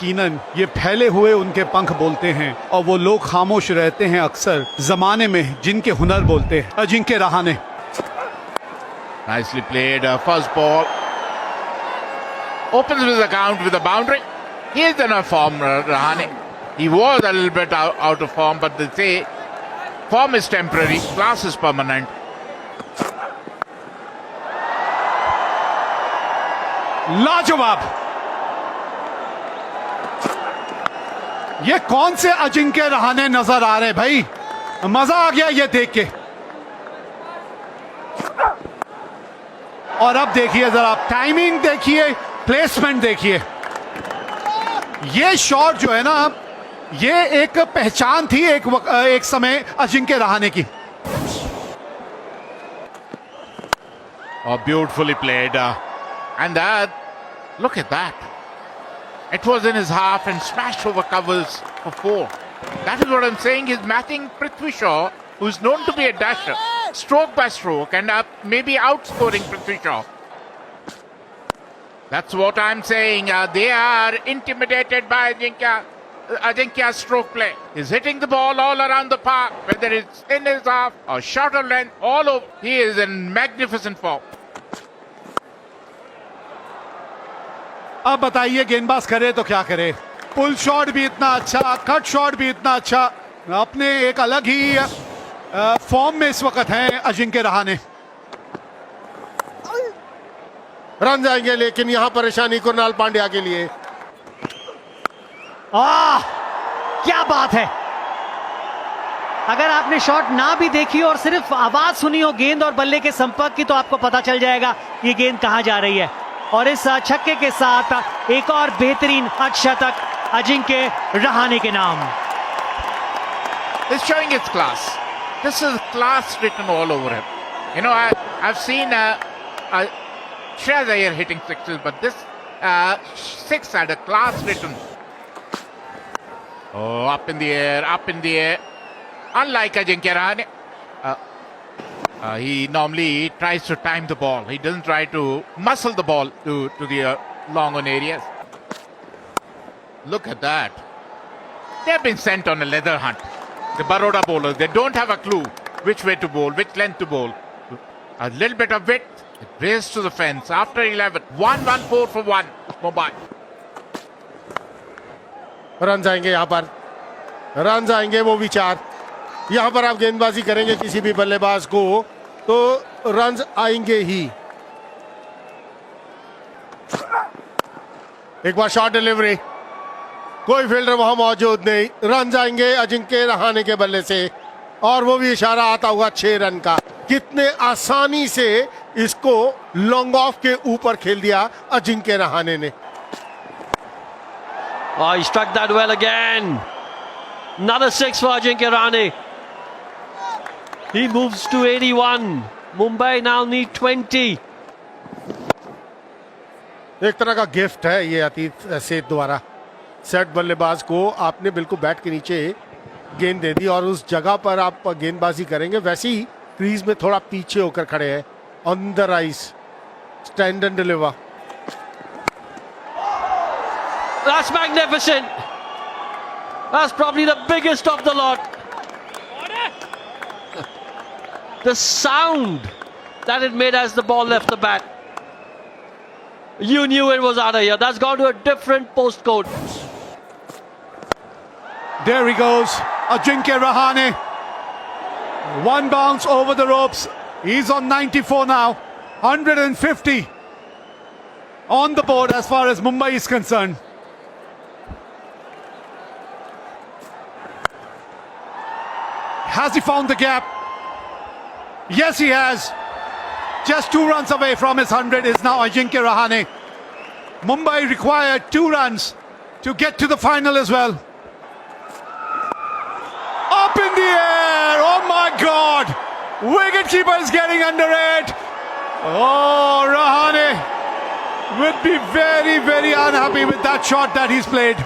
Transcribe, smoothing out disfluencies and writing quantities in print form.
यकीनन ये फैले हुए उनके पंख बोलते हैं और वो लोग खामोश रहते हैं अक्सर जमाने में जिनके हुनर बोलते हैं। Ajinkya Rahane. Nicely played. First ball. Opens with the count with a boundary. He is in a form, Rahane. He was a little bit out of form, but they say form is temporary, class is permanent. लाजवाब। ये कौन से अजिंक्य रहाणे नजर आ रहे भाई, मजा आ गया ये देख के। और अब देखिए जरा, टाइमिंग देखिए, प्लेसमेंट देखिए। ये शॉट जो है ना, ये एक पहचान थी एक समय अजिंक्य रहाणे की। Oh, beautifully played. And look at that. It was in his half and smashed over covers for 4. That is what I'm saying. He's matching Prithvi Shaw, who's known to be a dasher, stroke by stroke, and maybe outscoring Prithvi Shaw. That's what I'm saying. They are intimidated by Ajinkya's stroke play. He's hitting the ball all around the park, whether it's in his half or short of length, all over. He is in magnificent form. अब बताइए गेंदबाज करे तो क्या करे। Pull shot भी इतना अच्छा, कट शॉट भी इतना अच्छा, अपने एक अलग ही फॉर्म में इस वक्त हैं अजिंक्य रहाणे। रन जाएंगे, लेकिन यहां परेशानी कुणाल पांड्या के लिए। क्या बात है। अगर आपने शॉट ना भी देखी और सिर्फ आवाज सुनी हो गेंद और बल्ले के संपर्क की, तो आपको पता चल जाएगा ये गेंद कहां जा रही है। और इस छक्के के साथ एक और बेहतरीन अर्धशतक अजिंक्य रहाणे के नाम। He's showing his class. This is class written all over him. You know, I've seen Shreyas Iyer hitting sixes, but this six had a class written. Oh, up in the air, up in the air. Unlike Ajinkya Rahane, he normally tries to time the ball. He doesn't try to muscle the ball to the long on areas. Look at that. They've been sent on a leather hunt. The Baroda bowlers, they don't have a clue which way to bowl, which length to bowl. A little bit of width, it raised to the fence. After 11, 1-1-4 for 1, Mumbai. Run जाएंगे यहां पर, run जाएंगे वो विचार। यहां पर आप गेंदबाजी करेंगे किसी भी बल्लेबाज को तो रन आएंगे ही। एक बार शॉट डिलीवरी, कोई फील्डर वहां मौजूद नहीं। रन जाएंगे अजिंक्य रहाणे के बल्ले से, और वो भी इशारा आता हुआ 6 रन का। कितने आसानी से इसको लॉन्ग ऑफ के ऊपर खेल दिया अजिंक्य रहाणे ने। Oh, he struck that well again. Another 6 for Ajinkya Rahane. He moves to 81. Mumbai now need 20. एक तरह का गिफ्ट है ये अतीत सेठ द्वारा। सेट बल्लेबाज को आपने बिल्कुल बैट के नीचे गेंद दे दी और उस जगह पर आप गेंदबाजी करेंगे, वैसे ही क्रीज में थोड़ा पीछे होकर खड़े हैं। On the rise, stand and deliver. That's magnificent. That's probably the biggest of the lot. The sound that it made as the ball left the bat. You knew it was out of here. That's gone to a different postcode. There he goes, Ajinkya Rahane. One bounce over the ropes. He's on 94 now. 150 on the board as far as Mumbai is concerned. Has he found the gap? Yes, he has. Just 2 runs away from his 100 is now Ajinkya Rahane. Mumbai required 2 runs to get to the final as well. Up in the air! Oh my God! Wicketkeeper is getting under it. Oh, Rahane would be very, very unhappy with that shot that he's played.